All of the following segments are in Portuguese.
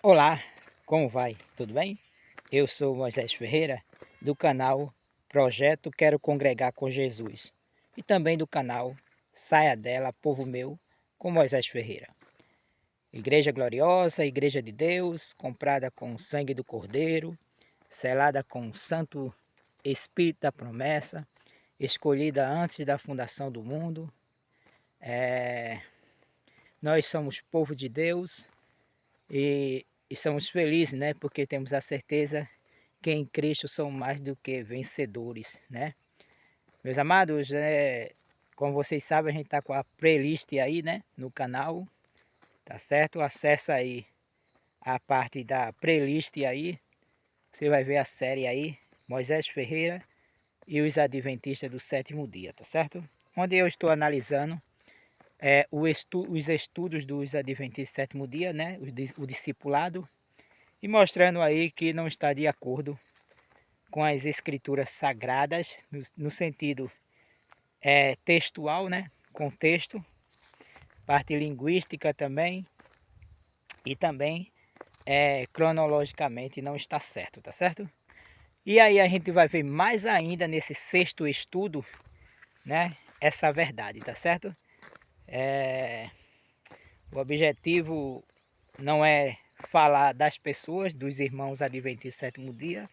Olá, como vai? Tudo bem? Eu sou Moisés Ferreira, do canal Projeto Quero Congregar com Jesus e também do canal Saia Dela, Povo Meu, com Moisés Ferreira. Igreja gloriosa, Igreja de Deus, comprada com o sangue do Cordeiro, selada com o Santo Espírito da promessa, escolhida antes da fundação do mundo. Nós somos povo de Deus e estamos felizes, né? Porque temos a certeza que em Cristo somos mais do que vencedores, né? Meus amados, como vocês sabem, a gente tá com a playlist aí, né? No canal, tá certo? Acessa aí a parte da playlist aí. Você vai ver a série aí, Moisés Ferreira e os Adventistas do Sétimo Dia, tá certo? Onde eu estou analisando os estudos dos Adventistas do Sétimo Dia, né? O discipulado, e mostrando aí que não está de acordo com as escrituras sagradas, no sentido textual, né? Contexto, parte linguística também, e também cronologicamente não está certo, tá certo? E aí a gente vai ver mais ainda nesse sexto estudo, né? Essa verdade, tá certo? O objetivo não é falar das pessoas, dos irmãos adventistas do sétimo dia,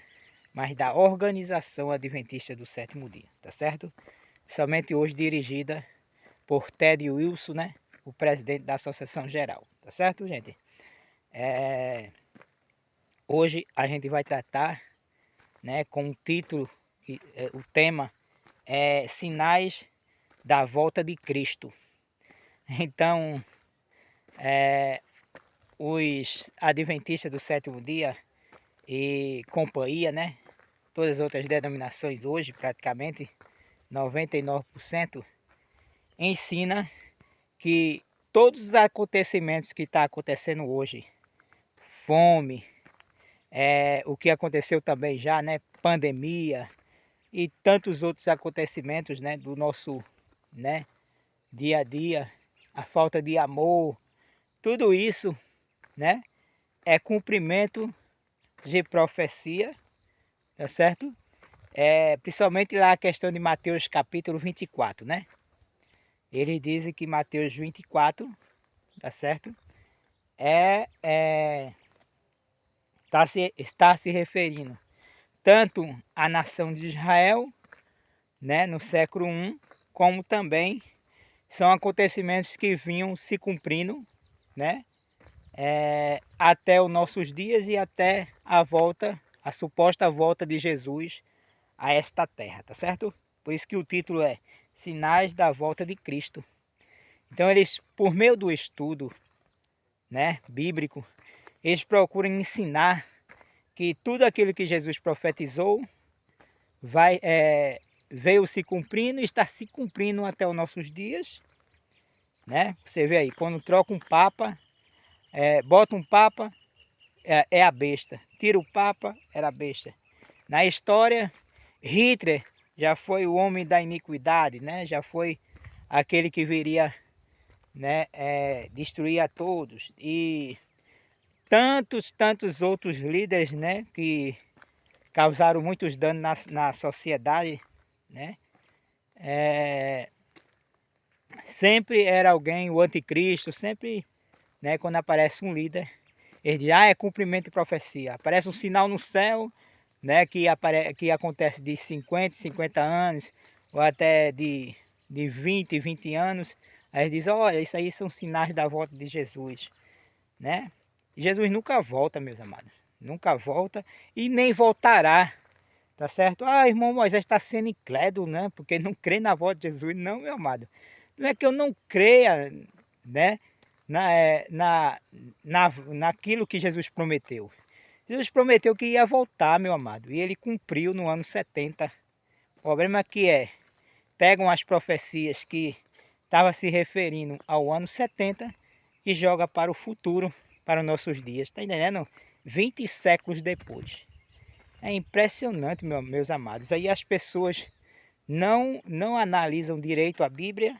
mas da organização adventista do sétimo dia, tá certo? Somente hoje dirigida por Ted Wilson, né? O presidente da Associação Geral, tá certo, gente? Hoje a gente vai tratar, né, com o título, o tema é Sinais da Volta de Cristo. Então, os adventistas do sétimo dia e companhia, né? Todas as outras denominações hoje, praticamente 99%, ensina que todos os acontecimentos que estão acontecendo hoje, fome, o que aconteceu também já, né? Pandemia e tantos outros acontecimentos, né? Do nosso, né? Dia a dia, a falta de amor, tudo isso, né? É cumprimento de profecia, tá certo? Principalmente lá a questão de Mateus capítulo 24, né? Ele diz que Mateus 24, tá certo? Está se referindo tanto à nação de Israel, né, no século I, como também são acontecimentos que vinham se cumprindo, né, até os nossos dias e até a volta, a suposta volta de Jesus a esta terra, tá certo? Por isso que o título é Sinais da Volta de Cristo. Então eles, por meio do estudo, né, bíblico, eles procuram ensinar que tudo aquilo que Jesus profetizou veio se cumprindo e está se cumprindo até os nossos dias, né? Você vê aí, quando troca um papa, bota um papa, é a besta. Tira o papa, era a besta. Na história, Hitler já foi o homem da iniquidade, né? Já foi aquele que viria, né, destruir a todos. E tantos outros líderes, né, que causaram muitos danos na sociedade, né? Sempre era alguém, o anticristo, sempre, né, quando aparece um líder, ele diz, é cumprimento de profecia. Aparece um sinal no céu, né, que acontece de 50 anos, ou até de 20 anos. Aí ele diz, olha, isso aí são sinais da volta de Jesus, né? Jesus nunca volta, meus amados. Nunca volta e nem voltará, tá certo? Ah, irmão Moisés está sendo incrédulo, né? Porque não crê na volta de Jesus. Não, meu amado. Não é que eu não creia, né? Naquilo que Jesus prometeu. Jesus prometeu que ia voltar, meu amado. E ele cumpriu no ano 70. O problema que pegam as profecias que estavam se referindo ao ano 70 e joga para o futuro, para os nossos dias. Está entendendo? 20 séculos depois. É impressionante, meus amados. Aí as pessoas não analisam direito a Bíblia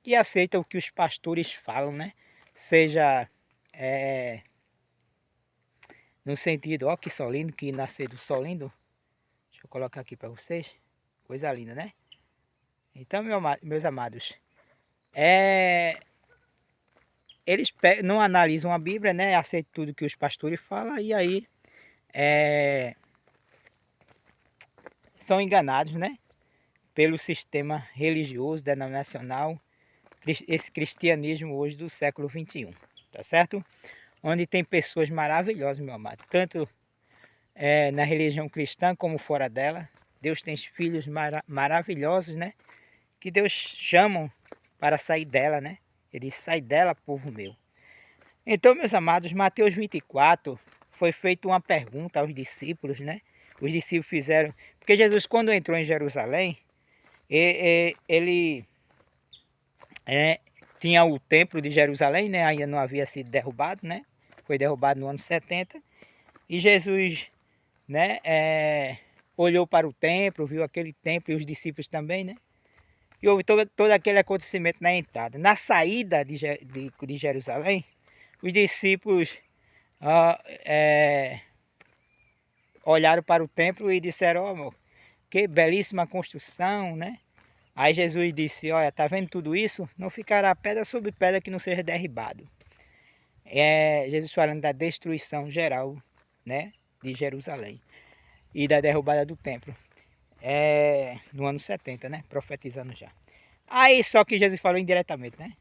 e aceitam o que os pastores falam, né? Seja No sentido, ó que sol lindo, que nascer do sol lindo. Deixa eu colocar aqui para vocês. Coisa linda, né? Então, meus amados, eles não analisam a Bíblia, né? Aceitam tudo que os pastores falam e aí são enganados, né? Pelo sistema religioso, denominacional, esse cristianismo hoje do século XXI, tá certo? Onde tem pessoas maravilhosas, meu amado, tanto na religião cristã como fora dela. Deus tem filhos maravilhosos, né? Que Deus chamam para sair dela, né? Ele diz, sai dela, povo meu. Então, meus amados, Mateus 24 foi feita uma pergunta aos discípulos, né? Os discípulos fizeram... Porque Jesus, quando entrou em Jerusalém, ele tinha o templo de Jerusalém, né? Ainda não havia sido derrubado, né? Foi derrubado no ano 70. E Jesus, né? Olhou para o templo, viu aquele templo e os discípulos também, né? E houve todo aquele acontecimento na entrada. Na saída de Jerusalém, os discípulos olharam para o templo e disseram, ó, amor, que belíssima construção, né? Aí Jesus disse, olha, tá vendo tudo isso? Não ficará pedra sobre pedra que não seja derribado. Jesus falando da destruição geral, né, de Jerusalém e da derrubada do templo. No ano 70, né? Profetizando já. Aí só que Jesus falou indiretamente, né?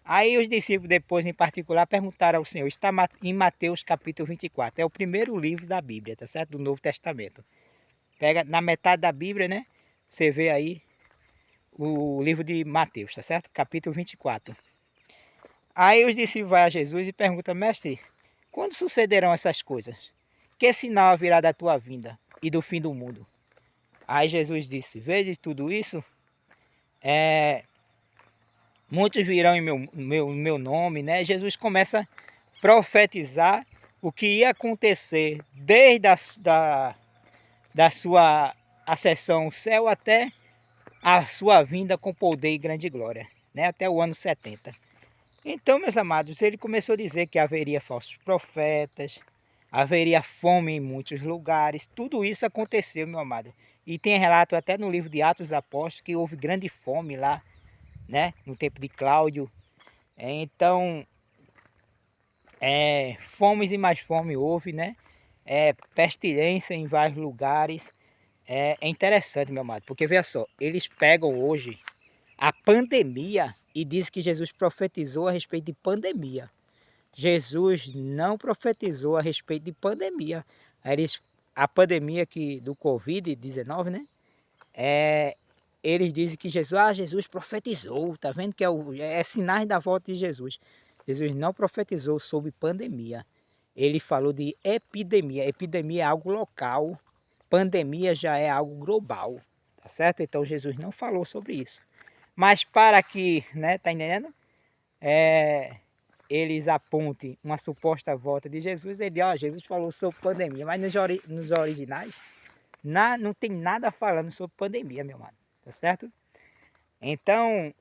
Aí os discípulos depois, em particular, perguntaram ao Senhor, está em Mateus capítulo 24, é o primeiro livro da Bíblia, tá certo? Do Novo Testamento. Pega na metade da Bíblia, né? Você vê aí o livro de Mateus, tá certo? Capítulo 24. Aí os discípulos vão a Jesus e perguntam, mestre, quando sucederão essas coisas? Que sinal haverá da tua vinda e do fim do mundo? Aí Jesus disse, veja tudo isso, muitos virão em meu nome, né? Jesus começa a profetizar o que ia acontecer desde da sua ascensão ao céu até a sua vinda com poder e grande glória, né? Até o ano 70. Então, meus amados, ele começou a dizer que haveria falsos profetas, haveria fome em muitos lugares. Tudo isso aconteceu, meu amado. E tem relato até no livro de Atos dos Apóstolos que houve grande fome lá, né? No tempo de Cláudio. Então, fomes e mais fome houve, né? Pestilência em vários lugares. É interessante, meu amado, porque veja só, eles pegam hoje a pandemia e dizem que Jesus profetizou a respeito de pandemia. Jesus não profetizou a respeito de pandemia. A pandemia do Covid-19, né? Eles dizem que Jesus profetizou, tá vendo que é sinais da volta de Jesus. Jesus não profetizou sobre pandemia. Ele falou de epidemia. Epidemia é algo local, pandemia já é algo global, tá certo? Então Jesus não falou sobre isso. Mas para que, né, tá entendendo? Eles apontem uma suposta volta de Jesus, ele diz, ó, Jesus falou sobre pandemia, mas nos originais não tem nada falando sobre pandemia, meu mano, tá certo? Então,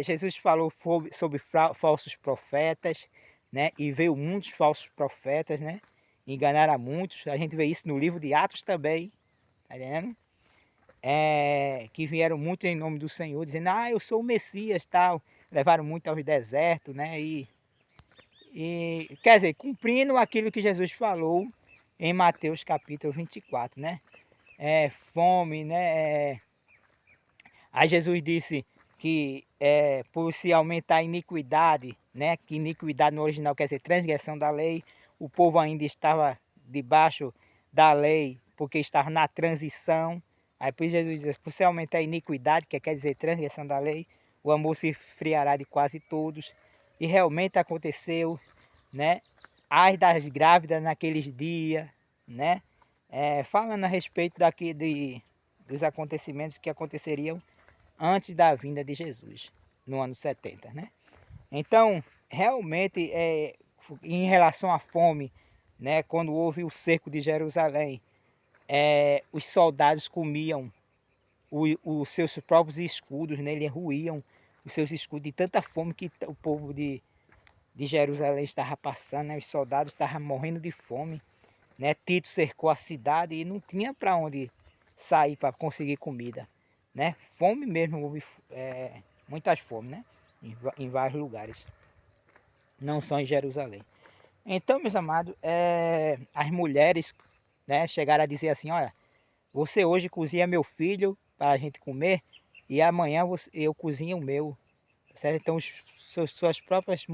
Jesus falou sobre falsos profetas, né? E veio muitos falsos profetas, né? Enganaram a muitos. A gente vê isso no livro de Atos também, tá entendendo? Que vieram muito em nome do Senhor, dizendo, eu sou o Messias, tal. Levaram muito aos desertos, né? E quer dizer, cumprindo aquilo que Jesus falou em Mateus capítulo 24, né? Fome, né? Aí Jesus disse que por se aumentar a iniquidade, né? Que iniquidade no original quer dizer transgressão da lei, o povo ainda estava debaixo da lei, porque estava na transição. Aí por isso Jesus diz, por se aumentar a iniquidade, que quer dizer transgressão da lei, o amor se esfriará de quase todos. E realmente aconteceu, né? As das grávidas naqueles dias, né? Falando a respeito dos acontecimentos que aconteceriam antes da vinda de Jesus, no ano 70, né? Então, realmente, em relação à fome, né? Quando houve o cerco de Jerusalém, os soldados comiam os seus próprios escudos, né? Eles ruíam os seus escudos de tanta fome que o povo de Jerusalém estava passando, né? Os soldados estavam morrendo de fome, né? Tito cercou a cidade e não tinha para onde sair para conseguir comida, né? Fome mesmo, houve muitas fomes, né? Em vários lugares, não só em Jerusalém. Então, meus amados, as mulheres, né, chegaram a dizer assim, olha, você hoje cozinha meu filho para a gente comer e amanhã eu cozinho o meu, certo? Então, suas próprias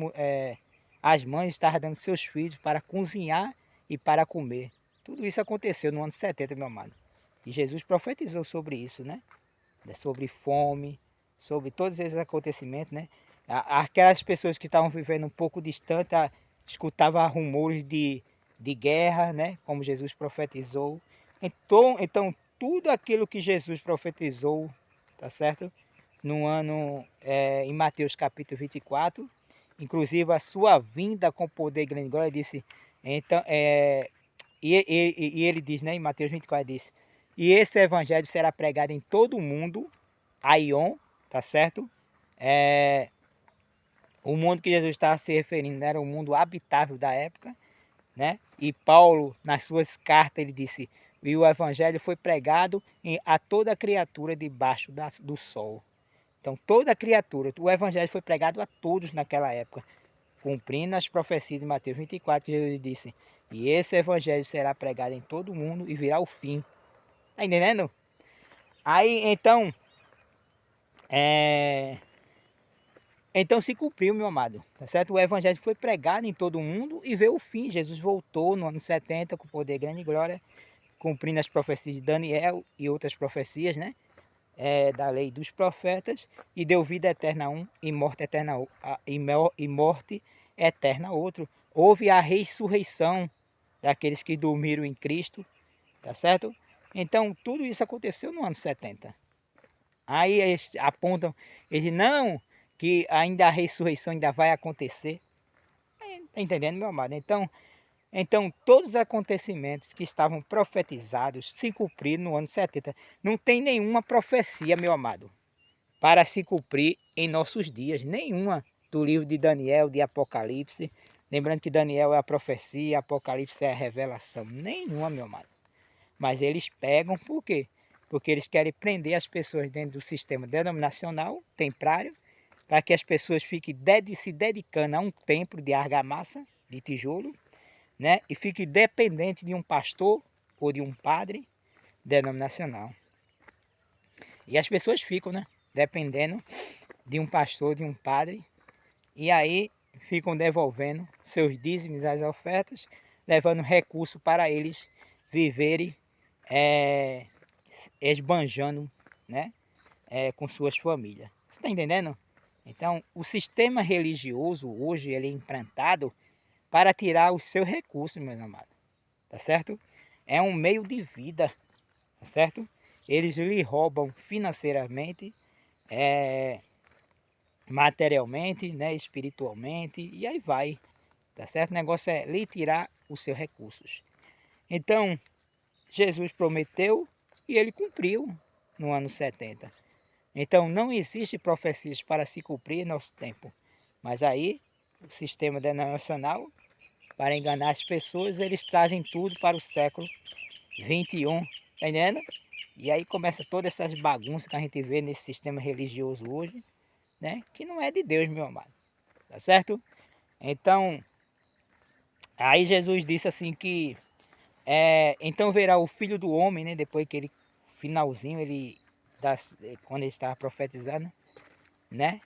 as mães estavam dando seus filhos para cozinhar e para comer. Tudo isso aconteceu no ano 70, meu amado. E Jesus profetizou sobre isso, né? Sobre fome, sobre todos esses acontecimentos, né? Aquelas pessoas que estavam vivendo um pouco distante, escutavam rumores de guerra, né? Como Jesus profetizou. Então, tudo aquilo que Jesus profetizou, tá certo? No ano, em Mateus capítulo 24, inclusive a sua vinda com poder e grande glória, disse, então, e ele diz, né, em Mateus 24, diz, e esse evangelho será pregado em todo o mundo, Aion, tá certo? O mundo que Jesus estava se referindo era o mundo habitável da época, né? E Paulo, nas suas cartas, ele disse, e o evangelho foi pregado a toda criatura debaixo do sol. Então, toda criatura, o evangelho foi pregado a todos naquela época, cumprindo as profecias de Mateus 24, que Jesus disse, e esse evangelho será pregado em todo o mundo e virá o fim. Tá entendendo? Aí, é... então se cumpriu, meu amado, tá certo? O evangelho foi pregado em todo o mundo e veio o fim. Jesus voltou no ano 70 com poder, grande e glória, cumprindo as profecias de Daniel e outras profecias, né? Da lei dos profetas, e deu vida eterna a um e morte eterna e morte eterna a outro. Houve a ressurreição daqueles que dormiram em Cristo, tá certo? Então tudo isso aconteceu no ano 70. Aí eles apontam, eles não, que ainda a ressurreição ainda vai acontecer. Tá entendendo, meu amado? Então todos os acontecimentos que estavam profetizados se cumpriram no ano 70. Não tem nenhuma profecia, meu amado, para se cumprir em nossos dias. Nenhuma do livro de Daniel, de Apocalipse. Lembrando que Daniel é a profecia, Apocalipse é a revelação. Nenhuma, meu amado. Mas eles pegam, por quê? Porque eles querem prender as pessoas dentro do sistema denominacional, templário, para que as pessoas fiquem se dedicando a um templo de argamassa, de tijolo, né? E fiquem dependente de um pastor ou de um padre denominacional. E as pessoas ficam, né? Dependendo de um pastor, de um padre, e aí ficam devolvendo seus dízimos, as ofertas, levando recurso para eles viverem esbanjando, né? Com suas famílias. Você está entendendo? Então, o sistema religioso hoje ele é implantado para tirar os seus recursos, meus amados. Tá certo? É um meio de vida, tá certo? Eles lhe roubam financeiramente, materialmente, né, espiritualmente, e aí vai, tá certo? O negócio é lhe tirar os seus recursos. Então, Jesus prometeu e ele cumpriu no ano 70. Então, não existe profecias para se cumprir em nosso tempo. Mas aí, o sistema denominacional, para enganar as pessoas, eles trazem tudo para o século 21, tá entendendo? E aí começa todas essas bagunças que a gente vê nesse sistema religioso hoje, né? Que não é de Deus, meu amado. Tá certo? Então, aí Jesus disse assim que então verá o Filho do Homem, né? Depois que ele, finalzinho, quando ele estava profetizando, né?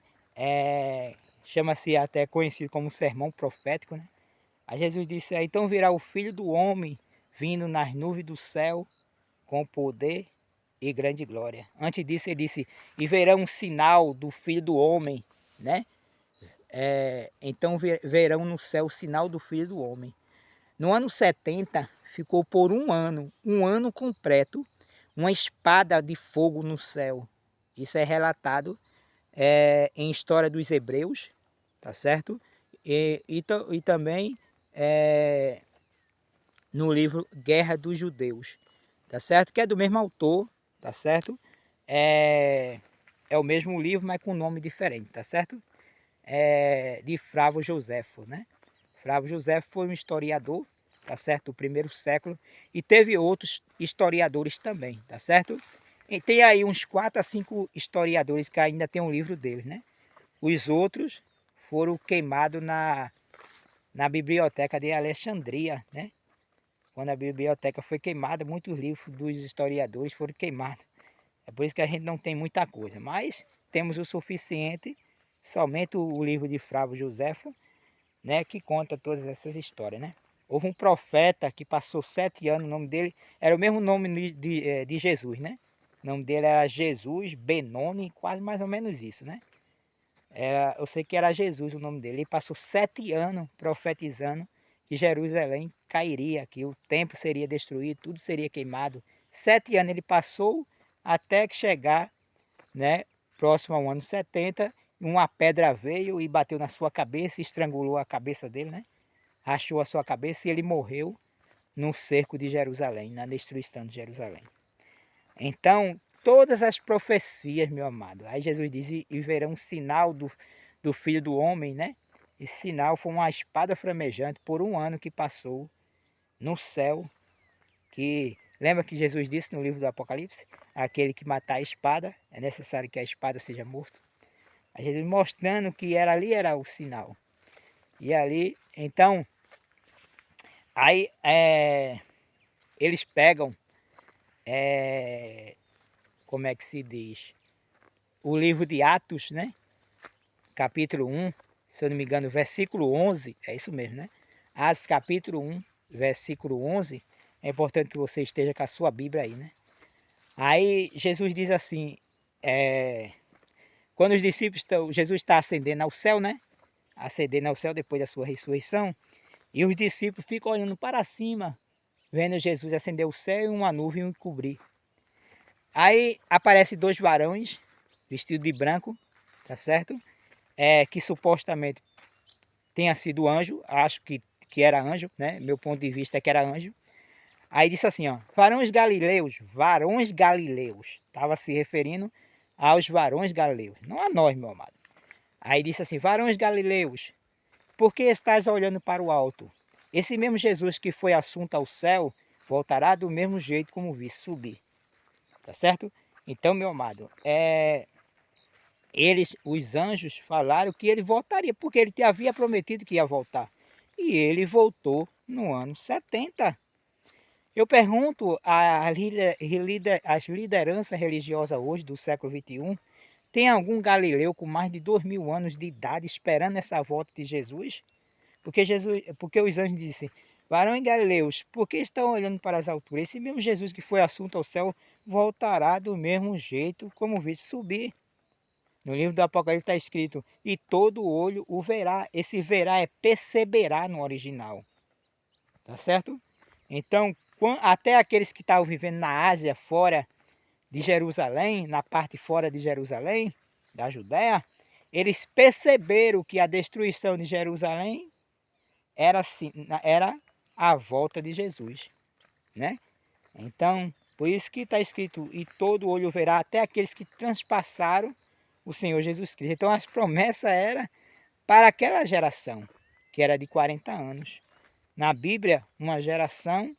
Chama-se até conhecido como sermão profético, né? Aí Jesus disse, então virá o Filho do Homem vindo nas nuvens do céu com poder e grande glória. Antes disso ele disse, e verão um sinal do Filho do Homem, né? Então verão no céu o sinal do Filho do Homem. No ano 70, ficou por um ano completo, uma espada de fogo no céu. Isso é relatado em História dos Hebreus, tá certo? E também no livro Guerra dos Judeus, tá certo? Que é do mesmo autor, tá certo? É o mesmo livro, mas com nome diferente, tá certo? de Flávio Joséfo, né? Flávio Joséfo foi um historiador, tá certo? Do primeiro século, e teve outros historiadores também, tá certo? E tem aí uns 4 a 5 historiadores que ainda tem um livro deles, né? Os outros foram queimados na biblioteca de Alexandria, né? Quando a biblioteca foi queimada, muitos livros dos historiadores foram queimados. É por isso que a gente não tem muita coisa, mas temos o suficiente, somente o livro de Flávio Joséfo, né, que conta todas essas histórias, né? Houve um profeta que passou 7 anos, o nome dele era o mesmo nome de Jesus, né? O nome dele era Jesus Benoni, quase mais ou menos isso, né? Eu sei que era Jesus o nome dele. Ele passou 7 anos profetizando que Jerusalém cairia, que o templo seria destruído, tudo seria queimado. 7 anos ele passou até que chegar, né, próximo ao ano 70, uma pedra veio e bateu na sua cabeça, estrangulou a cabeça dele, né? Rachou a sua cabeça e ele morreu no cerco de Jerusalém, na destruição de Jerusalém. Então, todas as profecias, meu amado, aí Jesus diz, e verão um sinal do Filho do Homem, né? Esse sinal foi uma espada flamejante por um ano que passou no céu, que lembra que Jesus disse no livro do Apocalipse? Aquele que matar a espada, é necessário que a espada seja morta. A Jesus mostrando que ali era o sinal. E ali, então, aí eles pegam, como é que se diz? O livro de Atos, né? Capítulo 1, se eu não me engano, versículo 11, é isso mesmo, né? Atos capítulo 1, versículo 11, é importante que você esteja com a sua Bíblia aí, né? Aí Jesus diz assim, quando os discípulos Jesus está ascendendo ao céu, né? Ascendendo ao céu depois da sua ressurreição, e os discípulos ficam olhando para cima, vendo Jesus ascender ao céu e uma nuvem o cobrir. Aí aparecem 2 varões, vestidos de branco, tá certo? Que supostamente tenha sido anjo, acho que era anjo, né? Meu ponto de vista é que era anjo. Aí disse assim, ó, varões galileus, estava se referindo aos varões galileus, não a nós, meu amado. Aí disse assim, varões galileus, por que estás olhando para o alto? Esse mesmo Jesus que foi assunto ao céu, voltará do mesmo jeito como viste subir, tá certo? Então, meu amado, os anjos falaram que ele voltaria, porque ele havia prometido que ia voltar. E ele voltou no ano 70. Eu pergunto às lideranças religiosas hoje, do século XXI, tem algum galileu com mais de 2000 anos de idade esperando essa volta de Jesus? Porque os anjos disseram, varões galileus, por que estão olhando para as alturas? Esse mesmo Jesus que foi assunto ao céu voltará do mesmo jeito como viste subir. No livro do Apocalipse está escrito, e todo olho o verá. Esse verá é perceberá no original. Tá certo? Então, até aqueles que estavam vivendo na Ásia, fora de Jerusalém, na parte fora de Jerusalém, da Judéia, eles perceberam que a destruição de Jerusalém era a volta de Jesus, né? Então, por isso que está escrito, e todo olho verá, até aqueles que transpassaram o Senhor Jesus Cristo. Então, as promessas eram para aquela geração, que era de 40 anos. Na Bíblia, uma geração,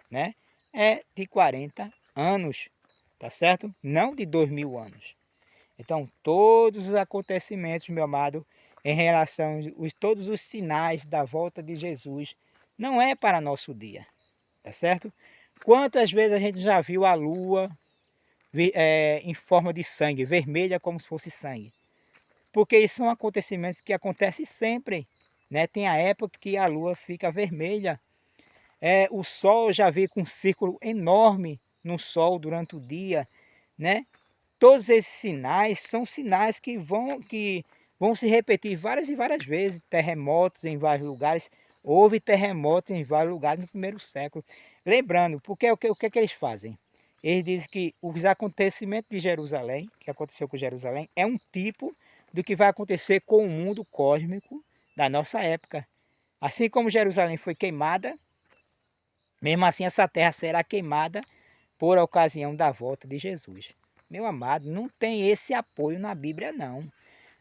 né, é de 40 anos, tá certo? Não de 2000 anos. Então, todos os acontecimentos, meu amado, em relação todos os sinais da volta de Jesus, não é para nosso dia, tá certo? Quantas vezes a gente já viu a lua em forma de sangue, vermelha como se fosse sangue? Porque isso são acontecimentos que acontecem sempre, né? Tem a época que a lua fica vermelha. O sol já vê com um círculo enorme no sol durante o dia, né? Todos esses sinais são sinais que vão se repetir várias e várias vezes. Terremotos em vários lugares. Houve terremotos em vários lugares no primeiro século. Lembrando, porque o que é que eles fazem? Eles dizem que os acontecimentos de Jerusalém, que aconteceu com Jerusalém, é um tipo do que vai acontecer com o mundo cósmico da nossa época. Assim como Jerusalém foi queimada, mesmo assim essa terra será queimada por ocasião da volta de Jesus. Meu amado, não tem esse apoio na Bíblia não.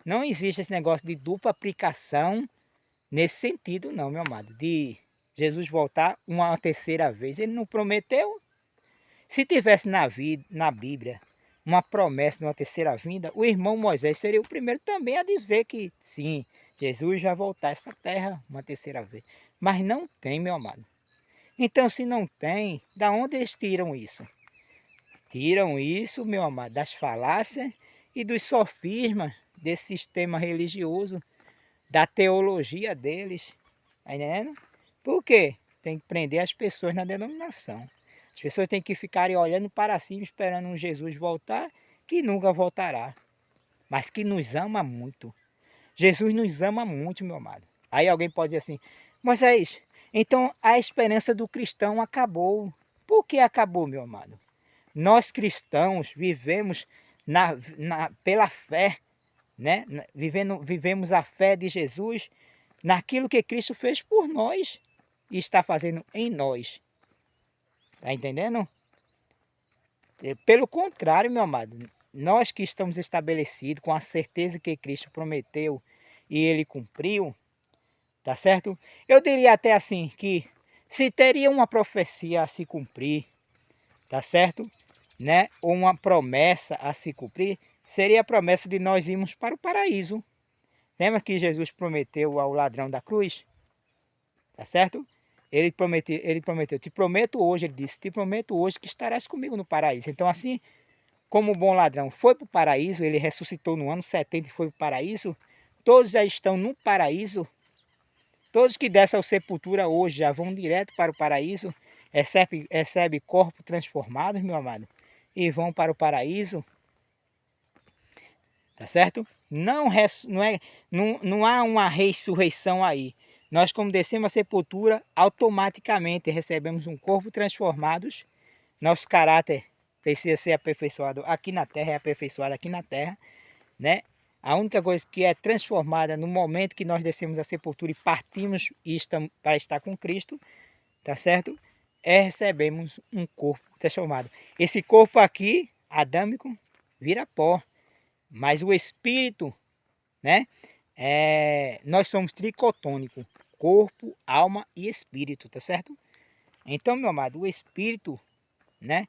Não existe esse negócio de dupla aplicação nesse sentido não, meu amado. De Jesus voltar uma terceira vez. Ele não prometeu. Se tivesse na Bíblia uma promessa de uma terceira vinda, o irmão Moisés seria o primeiro também a dizer que sim, Jesus vai voltar a essa terra uma terceira vez. Mas não tem, meu amado. Então, se não tem, da onde eles tiram isso? Tiram isso, meu amado, das falácias e dos sofismas desse sistema religioso, da teologia deles. Tá entendendo? Por quê? Tem que prender as pessoas na denominação. As pessoas têm que ficarem olhando para cima, esperando um Jesus voltar, que nunca voltará, mas que nos ama muito. Jesus nos ama muito, meu amado. Aí alguém pode dizer assim, Moisés, então a esperança do cristão acabou. Por que acabou, meu amado? Nós cristãos vivemos pela fé, né? Vivemos a fé de Jesus naquilo que Cristo fez por nós e está fazendo em nós. Está entendendo? Pelo contrário, meu amado, nós que estamos estabelecidos com a certeza que Cristo prometeu e Ele cumpriu, tá certo? Eu diria até assim que se teria uma profecia a se cumprir, tá certo? Né? Ou uma promessa a se cumprir, seria a promessa de nós irmos para o paraíso. Lembra que Jesus prometeu ao ladrão da cruz? Tá certo? Ele prometeu, te prometo hoje, ele disse, te prometo hoje que estarás comigo no paraíso. Então assim, como o bom ladrão foi para o paraíso, ele ressuscitou no ano 70 e foi para o paraíso, todos já estão no paraíso, todos que descem ao sepultura hoje já vão direto para o paraíso, recebe corpos transformados, meu amado, e vão para o paraíso, tá certo? Não há uma ressurreição aí. Nós, como descemos a sepultura, automaticamente recebemos um corpo transformado. Nosso caráter precisa ser aperfeiçoado aqui na terra, é aperfeiçoado aqui na terra, né? A única coisa que é transformada no momento que nós descemos a sepultura e partimos para estar com Cristo, tá certo? Recebemos um corpo transformado. Esse corpo aqui, adâmico, vira pó. Mas o espírito, né? Nós somos tricotônicos, corpo, alma e espírito, tá certo? Então, meu amado, o espírito, né?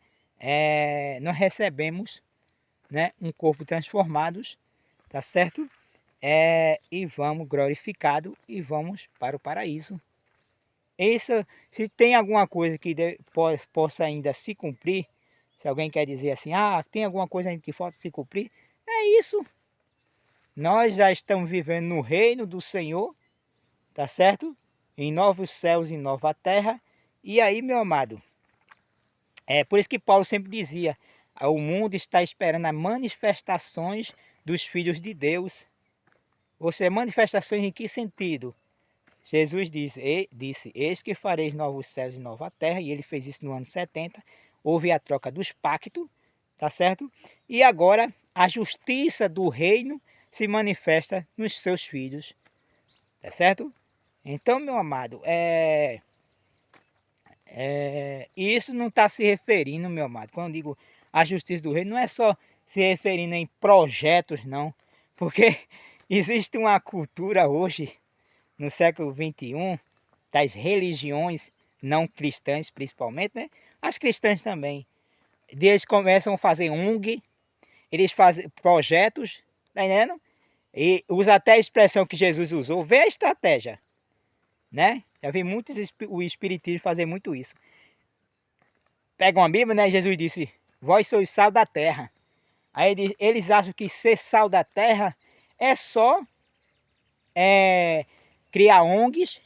Nós recebemos, né? Um corpo transformados, tá certo? E vamos glorificado e vamos para o paraíso. Isso, se tem alguma coisa que possa ainda se cumprir, se alguém quer dizer assim, ah, tem alguma coisa ainda que falta se cumprir, é isso. Nós já estamos vivendo no reino do Senhor, tá certo? Em novos céus e nova terra. E aí, meu amado, é por isso que Paulo sempre dizia, o mundo está esperando as manifestações dos filhos de Deus. Ou seja, manifestações em que sentido? Jesus disse, eis que fareis novos céus e nova terra, e ele fez isso no ano 70. Houve a troca dos pactos, tá certo? E agora a justiça do reino se manifesta nos seus filhos, tá certo? Então, meu amado, isso não está se referindo, meu amado, quando eu digo a justiça do reino, não é só se referindo em projetos, não, porque existe uma cultura hoje, no século XXI, das religiões não cristãs principalmente, né? As cristãs também. Eles começam a fazer ONG, eles fazem projetos, tá entendendo? E usa até a expressão que Jesus usou, vê a estratégia, né? Já vi muitos o espiritismo fazer muito isso. Pega uma Bíblia, né? Jesus disse, vós sois sal da terra. Aí eles acham que ser sal da terra é só criar ONGs,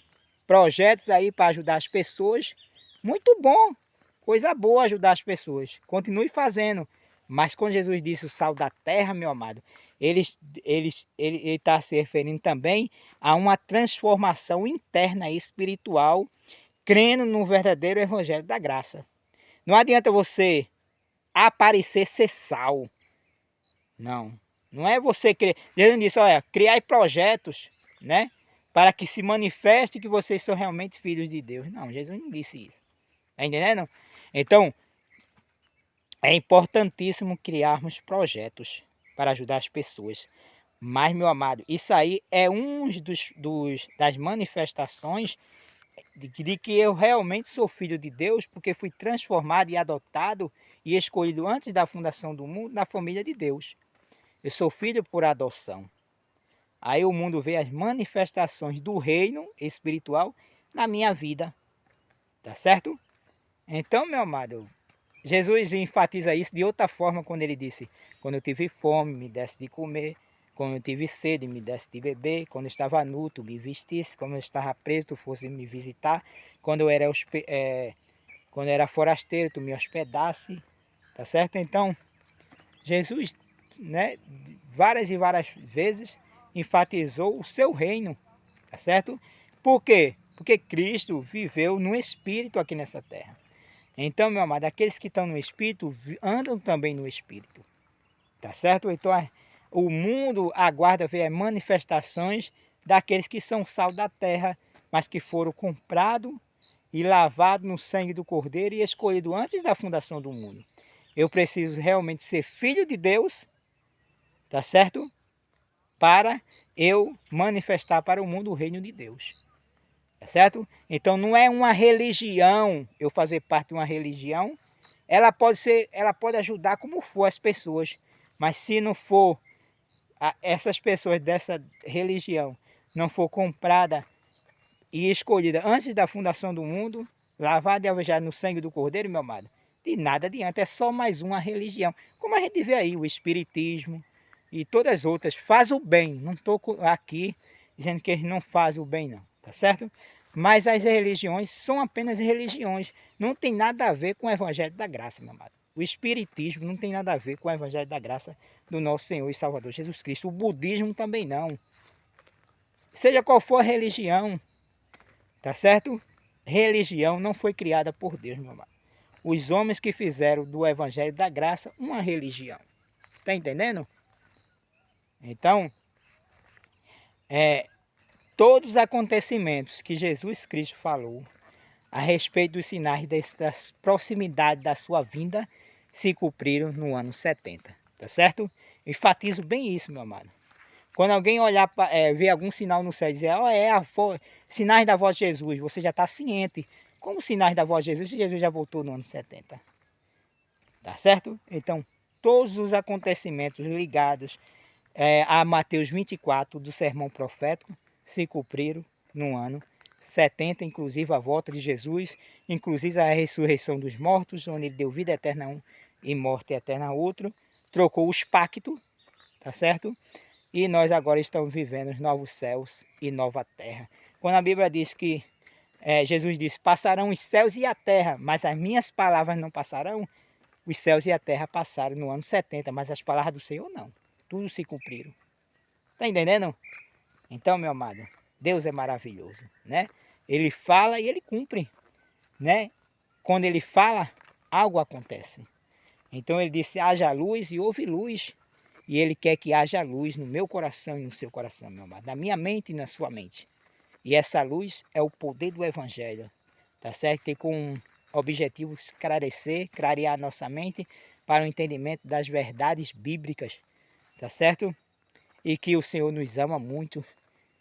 projetos aí para ajudar as pessoas. Muito bom, coisa boa ajudar as pessoas. Continue fazendo. Mas quando Jesus disse o sal da terra, meu amado, ele está se referindo também a uma transformação interna e espiritual, crendo no verdadeiro evangelho da graça. Não adianta você aparecer ser sal. Não. Não é você criar. Jesus disse, olha, criar projetos, né? Para que se manifeste que vocês são realmente filhos de Deus. Não, Jesus não disse isso. Está entendendo? Então, é importantíssimo criarmos projetos para ajudar as pessoas. Mas, meu amado, isso aí é das manifestações de que eu realmente sou filho de Deus, porque fui transformado e adotado e escolhido antes da fundação do mundo na família de Deus. Eu sou filho por adoção. Aí o mundo vê as manifestações do reino espiritual na minha vida, tá certo? Então, meu amado, Jesus enfatiza isso de outra forma quando ele disse: quando eu tive fome, me desse de comer; quando eu tive sede, me desse de beber; quando eu estava nu, tu me vestisse; quando eu estava preso, tu fosse me visitar; quando eu era, quando eu era forasteiro, tu me hospedasse, tá certo? Então, Jesus, né, várias e várias vezes enfatizou o seu reino, tá certo? Por quê? Porque Cristo viveu no Espírito aqui nessa terra. Então, meu amado, aqueles que estão no Espírito andam também no Espírito, tá certo? Então, o mundo aguarda ver as manifestações daqueles que são sal da terra, mas que foram comprados e lavados no sangue do Cordeiro e escolhidos antes da fundação do mundo. Eu preciso realmente ser filho de Deus, tá certo? Para eu manifestar para o mundo o reino de Deus. Tá certo? Então não é uma religião, eu fazer parte de uma religião. Ela pode ser, ela pode ajudar como for as pessoas, mas se não for essas pessoas dessa religião não for comprada e escolhida antes da fundação do mundo, lavada e alvejada no sangue do Cordeiro, meu amado, de nada adianta, é só mais uma religião. Como a gente vê aí, o espiritismo e todas as outras, faz o bem. Não estou aqui dizendo que eles não fazem o bem não, tá certo? Mas as religiões são apenas religiões, não tem nada a ver com o Evangelho da Graça, meu amado. O espiritismo não tem nada a ver com o Evangelho da Graça do nosso Senhor e Salvador Jesus Cristo. O budismo também não. Seja qual for a religião, tá certo? Religião não foi criada por Deus, meu amado. Os homens que fizeram do Evangelho da Graça uma religião. Está entendendo? Então, todos os acontecimentos que Jesus Cristo falou a respeito dos sinais das proximidades da sua vinda se cumpriram no ano 70, tá certo? Enfatizo bem isso, meu amado. Quando alguém olhar, ver algum sinal no céu e dizer, oh, sinais da voz de Jesus, você já está ciente. Como sinais da voz de Jesus, se Jesus já voltou no ano 70. Tá certo? Então, todos os acontecimentos ligados a Mateus 24 do sermão profético se cumpriram no ano 70, inclusive a volta de Jesus, inclusive a ressurreição dos mortos, onde ele deu vida eterna a um e morte eterna a outro, trocou os pactos, tá certo? E nós agora estamos vivendo os novos céus e nova terra. Quando a Bíblia diz que Jesus disse, passarão os céus e a terra, mas as minhas palavras não passarão, os céus e a terra passaram no ano 70, mas as palavras do Senhor não. Tudo se cumpriram. Está entendendo? Então, meu amado, Deus é maravilhoso, né? Ele fala e ele cumpre, né? Quando ele fala, algo acontece. Então ele disse, haja luz e houve luz. E ele quer que haja luz no meu coração e no seu coração, meu amado. Na minha mente e na sua mente. E essa luz é o poder do Evangelho, tá certo? Tem como objetivo esclarecer, clarear a nossa mente para o entendimento das verdades bíblicas, tá certo? E que o Senhor nos ama muito,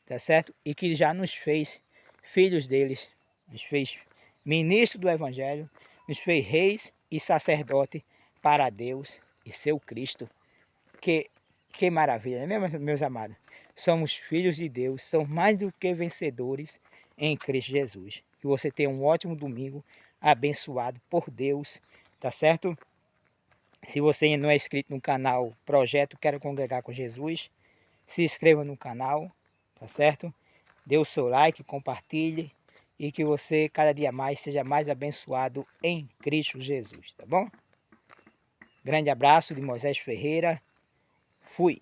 tá certo? E que já nos fez filhos deles, nos fez ministro do Evangelho, nos fez reis e sacerdote para Deus e seu Cristo. Que maravilha, né, meus amados? Somos filhos de Deus, somos mais do que vencedores em Cristo Jesus. Que você tenha um ótimo domingo, abençoado por Deus, tá certo? Se você ainda não é inscrito no canal Projeto Quero Congregar com Jesus, se inscreva no canal, tá certo? Dê o seu like, compartilhe e que você cada dia mais seja mais abençoado em Cristo Jesus, tá bom? Grande abraço de Moisés Ferreira. Fui.